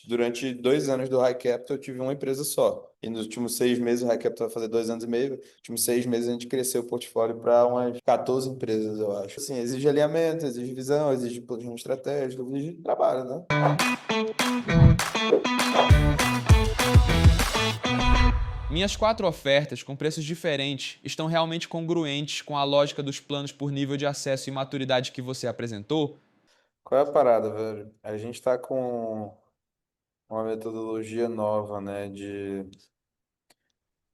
durante 2 anos do High Capital, eu tive uma empresa só. E nos últimos 6 meses, o High Capital vai fazer 2 anos e meio. Nos últimos 6 meses, a gente cresceu o portfólio para umas 14 empresas, eu acho. Assim, exige alinhamento, exige visão, exige planejamento estratégico, exige trabalho, né? Minhas 4 ofertas com preços diferentes estão realmente congruentes com a lógica dos planos por nível de acesso e maturidade que você apresentou? Qual é a parada, velho? A gente está com uma metodologia nova, né,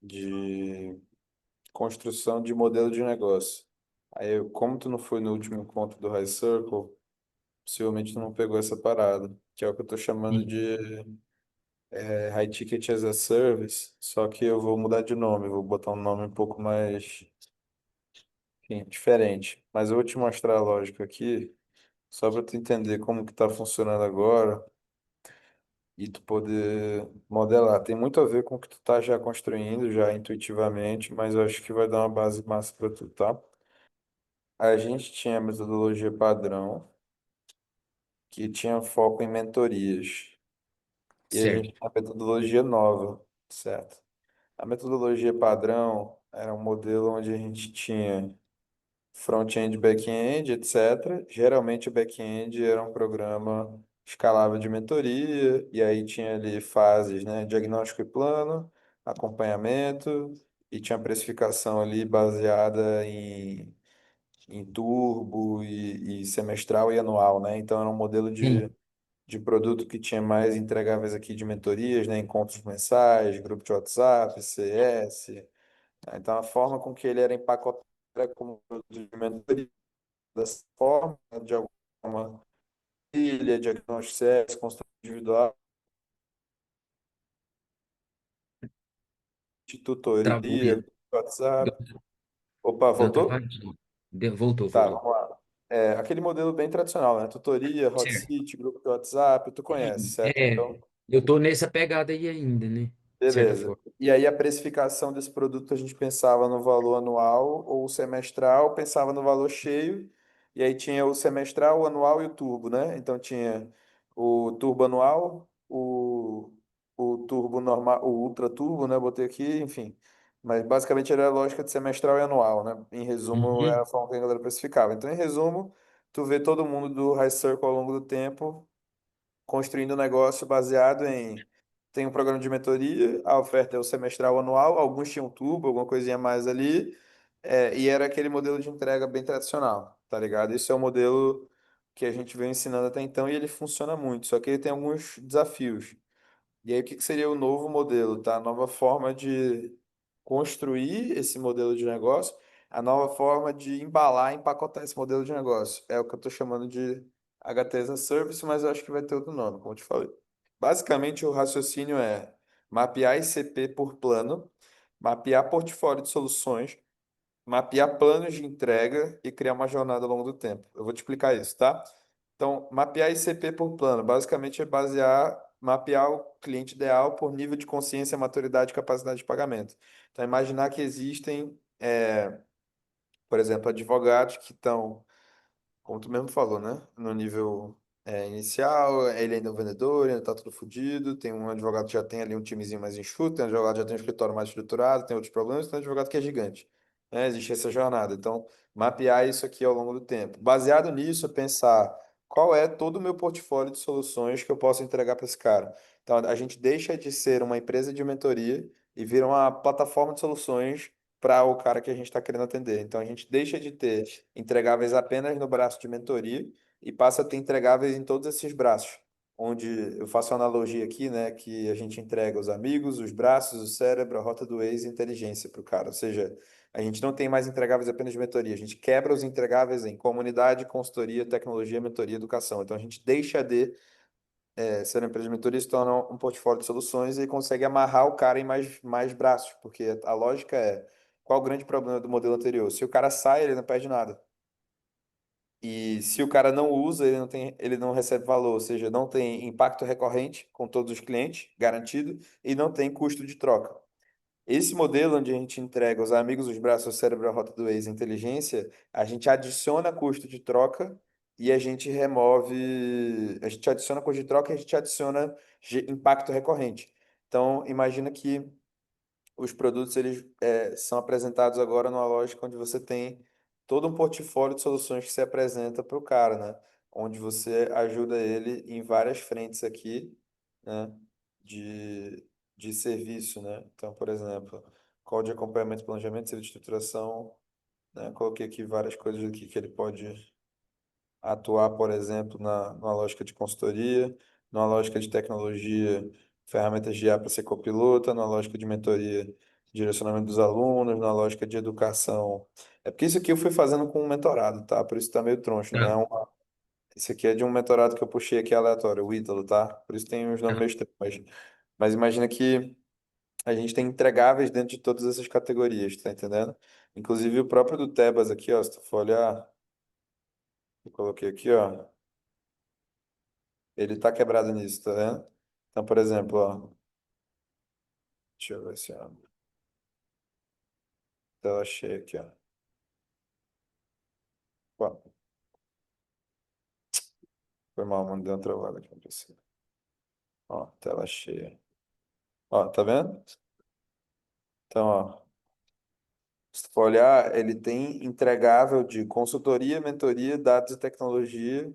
de construção de modelo de negócio. Aí, como tu não foi no último encontro do High Circle, possivelmente tu não pegou essa parada, que é o que eu tô chamando Sim. de High Ticket as a Service, só que eu vou mudar de nome, vou botar um nome um pouco mais, enfim, diferente. Mas eu vou te mostrar a lógica aqui, só para tu entender como que tá funcionando agora e tu poder modelar. Tem muito a ver com o que tu tá já construindo, já intuitivamente, mas eu acho que vai dar uma base massa para tu, tá? A gente tinha a metodologia padrão, que tinha foco em mentorias. E a gente Certo. tem a metodologia nova, certo? A metodologia padrão era um modelo onde a gente tinha front-end, back-end, etc. Geralmente o back-end era um programa escalável de mentoria, e aí tinha ali fases, né? Diagnóstico e plano, acompanhamento, e tinha precificação ali baseada em turbo e semestral e anual, né? Então era um modelo Sim. de produto que tinha mais entregáveis aqui de mentorias, né? Encontros mensais, grupo de WhatsApp, CS, né? Então a forma com que ele era empacotado era como produto de mentoria, dessa forma, de alguma ilha, diagnóstico CS, consulta individual, Travou tutoria, mesmo. Deu, WhatsApp. Opa, deu uma voltou? travadinha. Voltou, Tá, voltou. vamos lá. É, aquele modelo bem tradicional, né? Tutoria, hot Certo. seat, grupo de WhatsApp, tu conhece, Sim. certo? Então, Eu tô nessa pegada aí ainda, né? De certa beleza. forma. E aí a precificação desse produto a gente pensava no valor anual ou semestral, pensava no valor cheio, e aí tinha o semestral, o anual e o turbo, né? Então tinha o turbo anual, o turbo normal, o ultra turbo, né? Botei aqui, enfim. Mas basicamente era a lógica de semestral e anual, né? Em resumo, era a Uhum. forma que a galera precificava. Então, em resumo, tu vê todo mundo do High Circle ao longo do tempo construindo um negócio baseado em. Tem um programa de mentoria, a oferta é o semestral anual, alguns tinham tubo, alguma coisinha a mais ali, e era aquele modelo de entrega bem tradicional, tá ligado? Esse é o modelo que a gente vem ensinando até então e ele funciona muito, só que ele tem alguns desafios. E aí, o que que seria o novo modelo, tá? A nova forma de construir esse modelo de negócio, a nova forma de embalar, empacotar esse modelo de negócio. É o que eu estou chamando de HT as a Service, mas eu acho que vai ter outro nome, como eu te falei. Basicamente, o raciocínio é mapear ICP por plano, mapear portfólio de soluções, mapear planos de entrega e criar uma jornada ao longo do tempo. Eu vou te explicar isso, tá? Então, mapear ICP por plano, basicamente é mapear o cliente ideal por nível de consciência, maturidade e capacidade de pagamento. Então, imaginar que existem, por exemplo, advogados que estão, como tu mesmo falou, né? No nível inicial, ele ainda é um vendedor, ainda está tudo fodido. Tem um advogado que já tem ali um timezinho mais enxuto, tem um advogado que já tem um escritório mais estruturado, tem outros problemas, tem um advogado que é gigante. Né? Existe essa jornada. Então, mapear isso aqui ao longo do tempo. Baseado nisso, pensar qual é todo o meu portfólio de soluções que eu posso entregar para esse cara. Então, a gente deixa de ser uma empresa de mentoria e vira uma plataforma de soluções para o cara que a gente está querendo atender. Então, a gente deixa de ter entregáveis apenas no braço de mentoria e passa a ter entregáveis em todos esses braços, onde eu faço uma analogia aqui, né, que a gente entrega os amigos, os braços, o cérebro, a rota do Waze e a inteligência para o cara. Ou seja, a gente não tem mais entregáveis apenas de mentoria, a gente quebra os entregáveis em comunidade, consultoria, tecnologia, mentoria, educação. Então a gente deixa de ser uma empresa de mentoria e se torna um portfólio de soluções e consegue amarrar o cara em mais braços, porque a lógica é qual o grande problema do modelo anterior? Se o cara sai, ele não perde nada. E se o cara não usa, ele não recebe valor, ou seja, não tem impacto recorrente com todos os clientes, garantido, e não tem custo de troca. Esse modelo onde a gente entrega os amigos, os braços, o cérebro, a rota do Waze, a inteligência, a gente adiciona custo de troca e a gente remove, a gente adiciona custo de troca e a gente adiciona impacto recorrente. Então, imagina que os produtos eles são apresentados agora numa lógica onde você tem todo um portfólio de soluções que se apresenta para o cara, né? Onde você ajuda ele em várias frentes aqui, né? De serviço, né? Então, por exemplo, call de acompanhamento, planejamento, serviço de estruturação, né? Coloquei aqui várias coisas aqui que ele pode atuar, por exemplo, numa lógica de consultoria, numa lógica de tecnologia, ferramentas de IA para ser copilota, na lógica de mentoria, direcionamento dos alunos, na lógica de educação. É porque isso aqui eu fui fazendo com um mentorado, tá? Por isso tá meio troncho, não é Tá, uma... Esse aqui é de um mentorado que eu puxei aqui aleatório, o Ítalo, tá? Por isso tem uns nomes tá. meio estranhos. Mas imagina que a gente tem entregáveis dentro de todas essas categorias, tá entendendo? Inclusive o próprio do Tebas aqui, ó, se tu for olhar, eu coloquei aqui, ó. Ele tá quebrado nisso, tá vendo? Então, por exemplo, ó, deixa eu ver se eu abro. Tela cheia aqui, ó. Pô, foi mal, mano, deu uma travada aqui, não precisa. Ó, tela cheia. Ó, tá vendo? Então, ó, se tu for olhar, ele tem entregável de consultoria, mentoria, dados e tecnologia.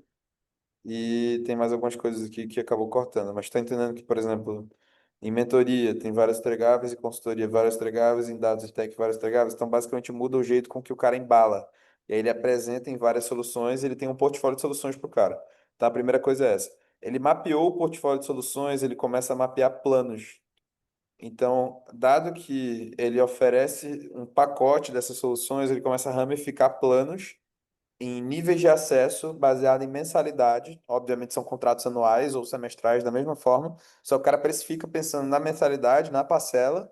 E tem mais algumas coisas aqui que acabou cortando. Mas está entendendo que, por exemplo, em mentoria tem vários entregáveis, em consultoria vários entregáveis, em dados e tech vários entregáveis. Então, basicamente, muda o jeito com que o cara embala. E aí ele apresenta em várias soluções, ele tem um portfólio de soluções para o cara. Tá? A primeira coisa é essa. Ele mapeou o portfólio de soluções, ele começa a mapear planos. Então, dado que ele oferece um pacote dessas soluções, ele começa a ramificar planos em níveis de acesso baseado em mensalidade. Obviamente são contratos anuais ou semestrais da mesma forma, só que o cara precifica pensando na mensalidade, na parcela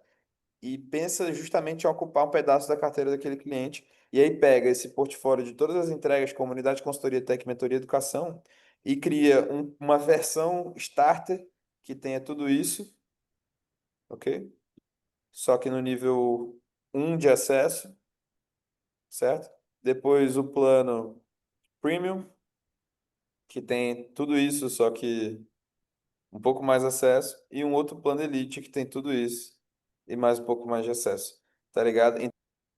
e pensa justamente em ocupar um pedaço da carteira daquele cliente. E aí pega esse portfólio de todas as entregas, comunidade, consultoria, tech, mentoria, educação e cria uma versão starter que tenha tudo isso, ok? Só que no nível um de acesso, certo? Depois o plano Premium, que tem tudo isso, só que um pouco mais acesso, e um outro plano Elite que tem tudo isso e mais um pouco mais de acesso, tá ligado?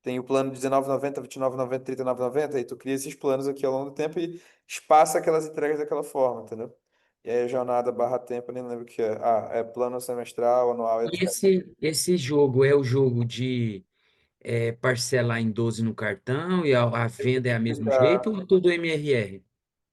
Tem o plano 19,90, 29,90, 39,90, e tu cria esses planos aqui ao longo do tempo e espaça aquelas entregas daquela forma, entendeu? E aí a jornada barra tempo, eu nem lembro o que é. Ah, é plano semestral, anual, E etc. esse jogo é o jogo de parcelar em 12 no cartão e a venda é a mesmo jeito ou é tudo MRR?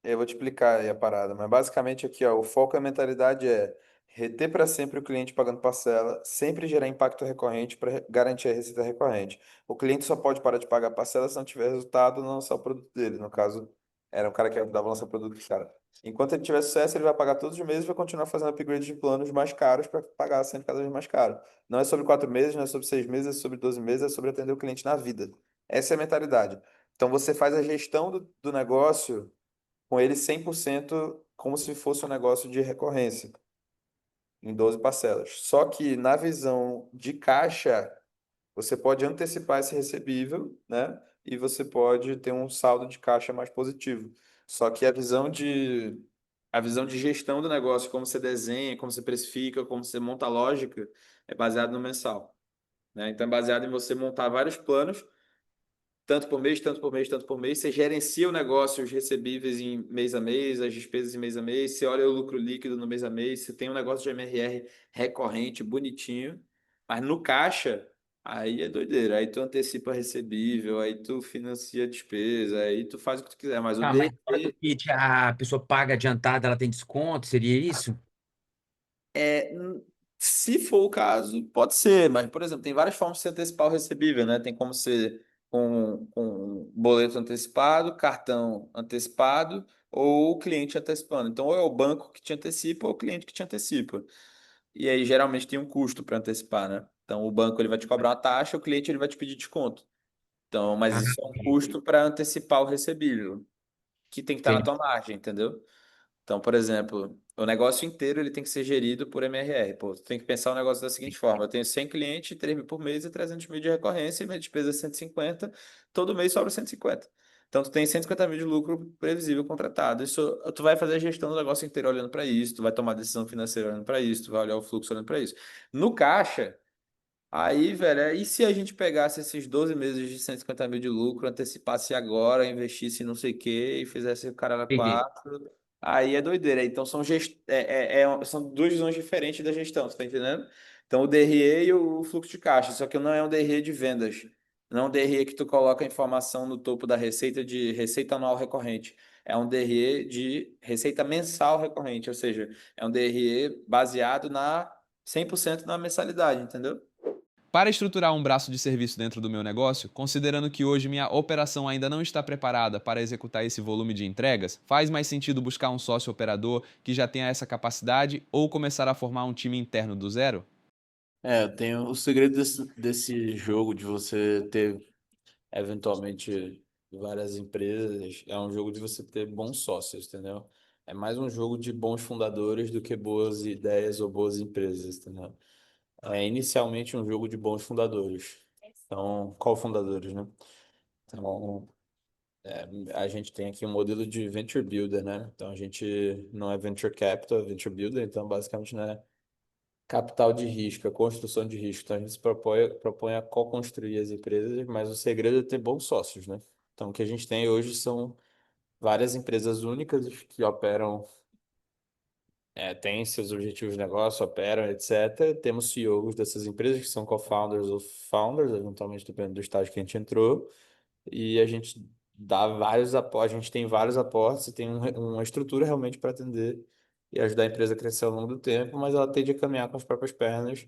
Eu vou te explicar aí a parada, mas basicamente aqui, ó, o foco e a mentalidade é reter para sempre o cliente pagando parcela, sempre gerar impacto recorrente para garantir a receita recorrente. O cliente só pode parar de pagar parcela se não tiver resultado não lançar o produto dele. No caso, era um cara que ajudava a lançar o produto do cara. Enquanto ele tiver sucesso, ele vai pagar todos os meses e vai continuar fazendo upgrade de planos mais caros para pagar sempre cada vez mais caro. Não é sobre 4 meses, não é sobre 6 meses, é sobre 12 meses, é sobre atender o cliente na vida. Essa é a mentalidade. Então você faz a gestão do negócio com ele 100% como se fosse um negócio de recorrência, em 12 parcelas. Só que na visão de caixa, você pode antecipar esse recebível, né? E você pode ter um saldo de caixa mais positivo. Só que a visão de gestão do negócio, como você desenha, como você precifica, como você monta a lógica, é baseado no mensal, né? Então é baseado em você montar vários planos tanto por mês, tanto por mês, tanto por mês. Você gerencia o negócio, os recebíveis em mês a mês, as despesas em mês a mês. Você olha o lucro líquido no mês a mês. Você tem um negócio de MRR recorrente, bonitinho. Mas no caixa, aí é doideira. Aí tu antecipa recebível, aí tu financia a despesa, aí tu faz o que tu quiser. Mas o Ah, mas na hora do DRE kit a pessoa paga adiantada, ela tem desconto, seria isso? se for o caso, pode ser, mas, por exemplo, tem várias formas de se antecipar o recebível, né? Tem como ser com boleto antecipado, cartão antecipado ou o cliente antecipando. Então, ou é o banco que te antecipa ou o cliente que te antecipa. E aí, geralmente, tem um custo para antecipar, né? Então, o banco ele vai te cobrar uma taxa, o cliente ele vai te pedir desconto. Então, mas Ah, isso é um custo para antecipar o recebível, que tem que estar na entendi. tua margem, entendeu? Então, por exemplo, o negócio inteiro ele tem que ser gerido por MRR. Pô, tu tem que pensar o negócio da seguinte forma: eu tenho 100 clientes, 3 mil por mês e 300 mil de recorrência, e minha despesa é 150, todo mês sobra 150. Então, tu tem 150 mil de lucro previsível contratado. Isso, tu vai fazer a gestão do negócio inteiro olhando para isso, tu vai tomar decisão financeira olhando para isso, tu vai olhar o fluxo olhando para isso. No caixa, aí, velho, e se a gente pegasse esses 12 meses de 150 mil de lucro, antecipasse agora, investisse em não sei o quê e fizesse o cara na Entendi. quatro, aí é doideira. Então são duas visões diferentes da gestão, você tá entendendo? Então o DRE e o fluxo de caixa, só que não é um DRE de vendas. Não é um DRE que tu coloca a informação no topo da receita de receita anual recorrente. É um DRE de receita mensal recorrente, ou seja, é um DRE baseado 100% na mensalidade, entendeu? Para estruturar um braço de serviço dentro do meu negócio, considerando que hoje minha operação ainda não está preparada para executar esse volume de entregas, faz mais sentido buscar um sócio operador que já tenha essa capacidade ou começar a formar um time interno do zero? Tem o segredo desse jogo de você ter eventualmente várias empresas, é um jogo de você ter bons sócios, entendeu? É mais um jogo de bons fundadores do que boas ideias ou boas empresas, entendeu? É inicialmente um jogo de bons fundadores. Então, co-fundadores, né? Então, a gente tem aqui um modelo de venture builder, né? Então, a gente não é venture capital, é venture builder, então basicamente não é capital de risco, a construção de risco. Então, a gente se propõe a co-construir as empresas, mas o segredo é ter bons sócios, né? Então, o que a gente tem hoje são várias empresas únicas que operam, têm seus objetivos de negócio, operam, etc. Temos CEOs dessas empresas que são co-founders ou founders, eventualmente dependendo do estágio que a gente entrou, e a gente dá vários aportes, a gente tem vários aportes e tem uma estrutura realmente para atender e ajudar a empresa a crescer ao longo do tempo, mas ela tende a caminhar com as próprias pernas,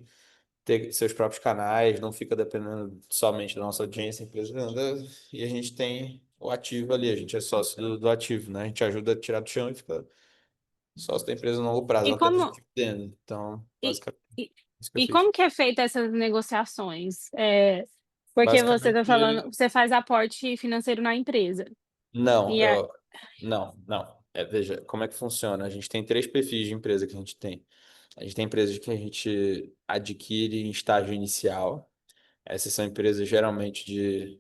ter seus próprios canais, não fica dependendo somente da nossa audiência, a empresa anda, e a gente tem o ativo ali, a gente é sócio do ativo, né? A gente ajuda a tirar do chão e fica sócio da empresa no longo prazo, E ela tem como, dividendo. Então, e, basicamente, e, isso que eu e fiz. como que é feita essas negociações? Porque você está falando, Basicamente, você faz aporte financeiro na empresa. não, E a, eu, não. Veja, como é que funciona? A gente tem três perfis de empresa que a gente tem. A gente tem empresas que a gente adquire em estágio inicial. Essas são empresas geralmente de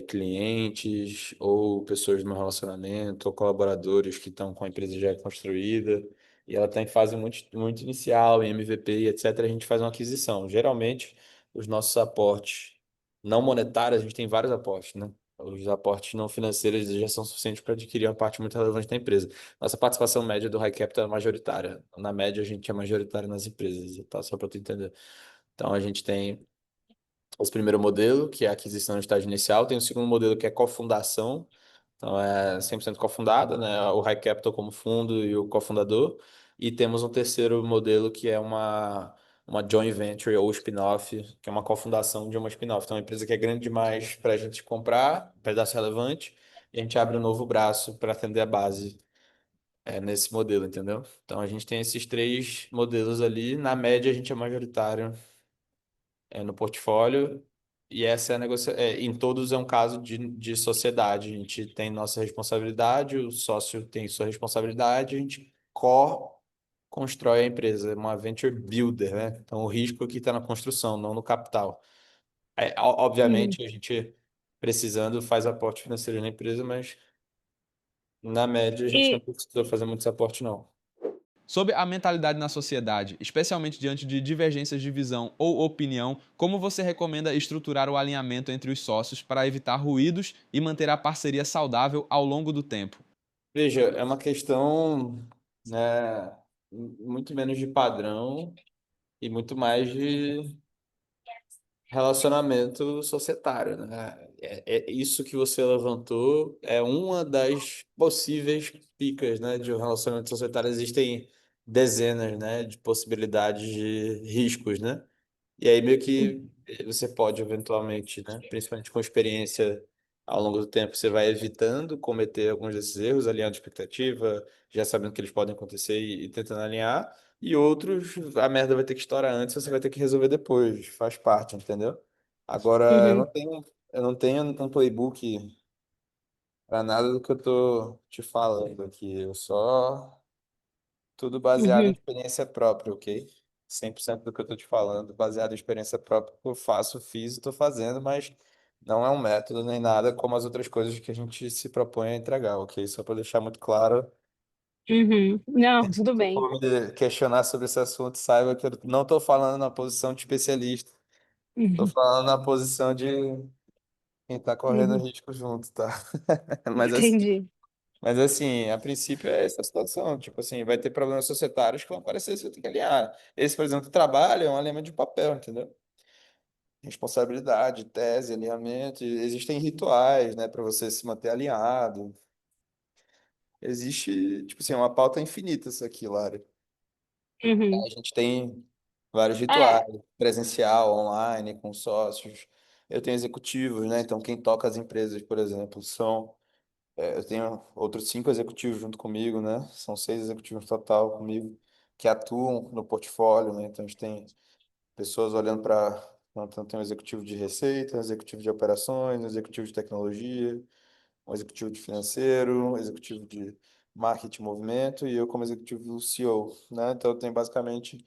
clientes ou pessoas no relacionamento ou colaboradores que estão com a empresa já construída e ela está em fase muito, muito inicial, em MVP, e etc. A gente faz uma aquisição. Geralmente, os nossos aportes não monetários, a gente tem vários aportes, né? Os aportes não financeiros já são suficientes para adquirir uma parte muito relevante da empresa. Nossa participação média do High Capital é majoritária. Na média, a gente é majoritário nas empresas, tá? Só para tu entender. Então, a gente tem esse primeiro modelo, que é a aquisição no estágio inicial. Tem o segundo modelo, que é cofundação. Então, é 100% cofundada, né? O High Capital como fundo e o cofundador. E temos um terceiro modelo, que é uma joint venture ou spin-off, que é uma cofundação de uma spin-off. Então, é uma empresa que é grande demais para a gente comprar, um pedaço relevante, e a gente abre um novo braço para atender a base nesse modelo, entendeu? Então, a gente tem esses três modelos ali. Na média, a gente é majoritário no portfólio. E essa é a em todos é um caso de sociedade. A gente tem nossa responsabilidade, o sócio tem sua responsabilidade, a gente constrói a empresa, é uma venture builder, né? Então o risco aqui está na construção, não no capital. Uhum. Obviamente, a gente precisando faz aporte financeiro na empresa, mas na média a gente não E, precisa fazer muito esse aporte, não. Sobre a mentalidade na sociedade, especialmente diante de divergências de visão ou opinião, como você recomenda estruturar o alinhamento entre os sócios para evitar ruídos e manter a parceria saudável ao longo do tempo? Veja, é uma questão, né, muito menos de padrão e muito mais de relacionamento societário, né? Isso que você levantou é uma das possíveis picas, né, de um relacionamento societário. Existem dezenas, né, de possibilidades de riscos, né? E aí meio que você pode eventualmente, né, principalmente com experiência ao longo do tempo, você vai evitando cometer alguns desses erros, alinhando expectativa, já sabendo que eles podem acontecer e tentando alinhar. E outros, a merda vai ter que estourar antes, você vai ter que resolver depois, faz parte, entendeu? Agora, uhum, eu não tenho um playbook para nada do que eu tô te falando aqui. Eu só tudo baseado em uhum. experiência própria, ok? 100% do que eu tô te falando, baseado em experiência própria, que eu faço, fiz e tô fazendo, mas Não é um método nem nada como as outras coisas que a gente se propõe a entregar, ok? Só para deixar muito claro. Uhum. Não, tudo Se bem. for me questionar sobre esse assunto, saiba que eu não estou falando na posição de especialista. Estou Uhum. falando na posição de quem está correndo Uhum. risco junto, tá? Mas assim, Entendi. mas assim, a princípio é essa a situação. Tipo assim, vai ter problemas societários que vão aparecer, você tem que alinhar. Esse, por exemplo, trabalho é um alinhamento de papel, entendeu? Responsabilidade, tese, alinhamento. E existem rituais, né, para você se manter alinhado. Existe, tipo assim, uma pauta infinita isso aqui, Lara. Uhum. A gente tem vários rituais, É, presencial, online, com sócios. Eu tenho executivos, né? Então, quem toca as empresas, por exemplo, são. Eu tenho outros 5 executivos junto comigo, né? São 6 executivos total comigo, que atuam no portfólio, né? Então, a gente tem pessoas olhando para. Então, tem um executivo de receita, um executivo de operações, um executivo de tecnologia, um executivo de financeiro, um executivo de marketing e movimento, e eu como executivo CEO, né? Então, eu tenho basicamente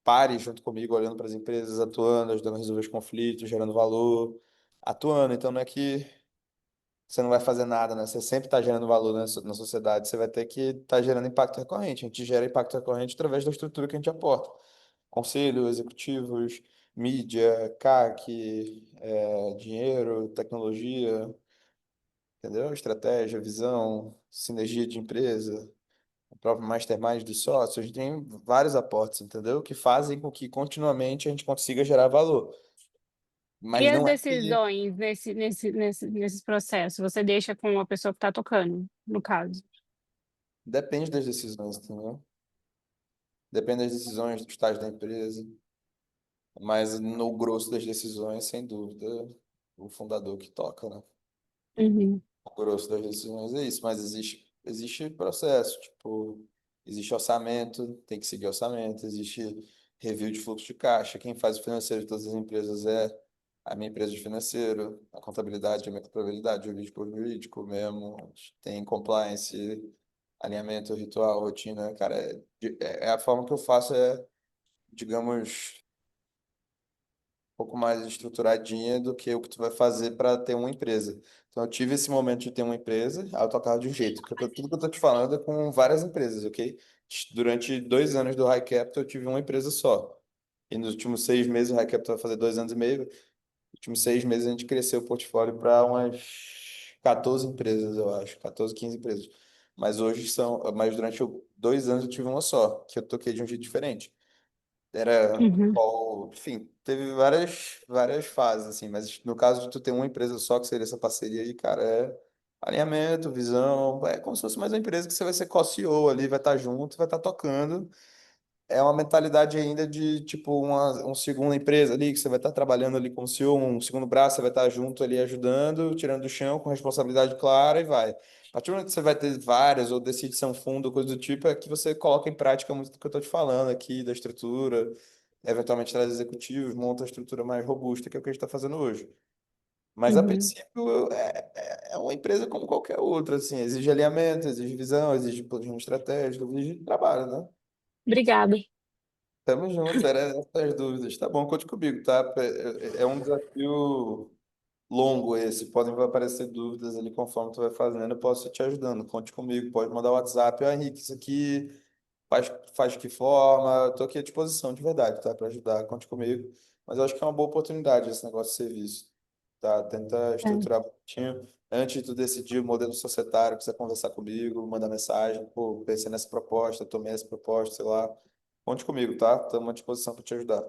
pares junto comigo, olhando para as empresas, atuando, ajudando a resolver os conflitos, gerando valor, atuando. Então, não é que você não vai fazer nada, né? Você sempre está gerando valor na sociedade, você vai ter que estar gerando impacto recorrente. A gente gera impacto recorrente através da estrutura que a gente aporta. Conselho, executivos, mídia, CAC, dinheiro, tecnologia, entendeu? Estratégia, visão, sinergia de empresa, o próprio mastermind dos sócios. A gente tem vários aportes, entendeu? Que fazem com que continuamente a gente consiga gerar valor. e Mas as não é que decisões nesses processos? Você deixa com a pessoa que está tocando, no caso. depende das decisões, entendeu? Depende das decisões, do estágio da empresa. Mas no grosso das decisões, sem dúvida, o fundador que toca, né? Uhum. O grosso das decisões é isso, mas existe processo, tipo, existe orçamento, tem que seguir orçamento, existe review de fluxo de caixa. Quem faz o financeiro de todas as empresas é a minha empresa de financeiro, a contabilidade, a minha contabilidade, jurídico, jurídico mesmo, tem compliance, alinhamento, ritual, rotina, cara, é a forma que eu faço digamos, pouco mais estruturadinha do que o que tu vai fazer para ter uma empresa. Então, eu tive esse momento de ter uma empresa, aí eu tocava de um jeito. Tudo que eu tô te falando é com várias empresas, ok? Durante 2 anos do High Capital, eu tive uma empresa só. E nos últimos 6 meses, o High Capital vai fazer 2 anos e meio. Nos últimos 6 meses, a gente cresceu o portfólio para umas 14 empresas, eu acho. 14, 15 empresas. Mas durante 2 anos eu tive uma só, que eu toquei de um jeito diferente. Uhum. Enfim, teve várias fases, assim, mas no caso de tu ter uma empresa só, que seria essa parceria aí, cara, alinhamento, visão, é como se fosse mais uma empresa que você vai ser co-CEO ali, vai estar junto, vai estar tocando. É uma mentalidade ainda de, tipo, uma segunda empresa ali, que você vai estar trabalhando ali como CEO, um segundo braço, você vai estar junto ali ajudando, tirando do chão, com responsabilidade clara e vai. A partir do momento que você vai ter várias, ou decide ser um fundo, coisa do tipo, é que você coloca em prática muito do que eu estou te falando aqui, da estrutura, eventualmente traz executivos, monta a estrutura mais robusta, que é o que a gente está fazendo hoje. Mas, a Uhum. princípio, é uma empresa como qualquer outra, assim, exige alinhamento, exige visão, exige planejamento estratégico, exige trabalho, né? Obrigada. Tamo junto, era essas dúvidas. Tá bom, conte comigo, tá? É um desafio longo esse, podem aparecer dúvidas ali conforme tu vai fazendo, eu posso ir te ajudando. Conte comigo, pode mandar o WhatsApp, ó, Henrique, isso aqui faz de que forma? Eu tô aqui à disposição, de verdade, tá? Para ajudar, conte comigo. Mas eu acho que é uma boa oportunidade esse negócio de serviço, tá? Tenta É. estruturar bonitinho. Antes de tu decidir o modelo societário, quiser conversar comigo, mandar mensagem, pô, pensei nessa proposta, tomei essa proposta, sei lá. Conte comigo, tá? Estamos à disposição para te ajudar.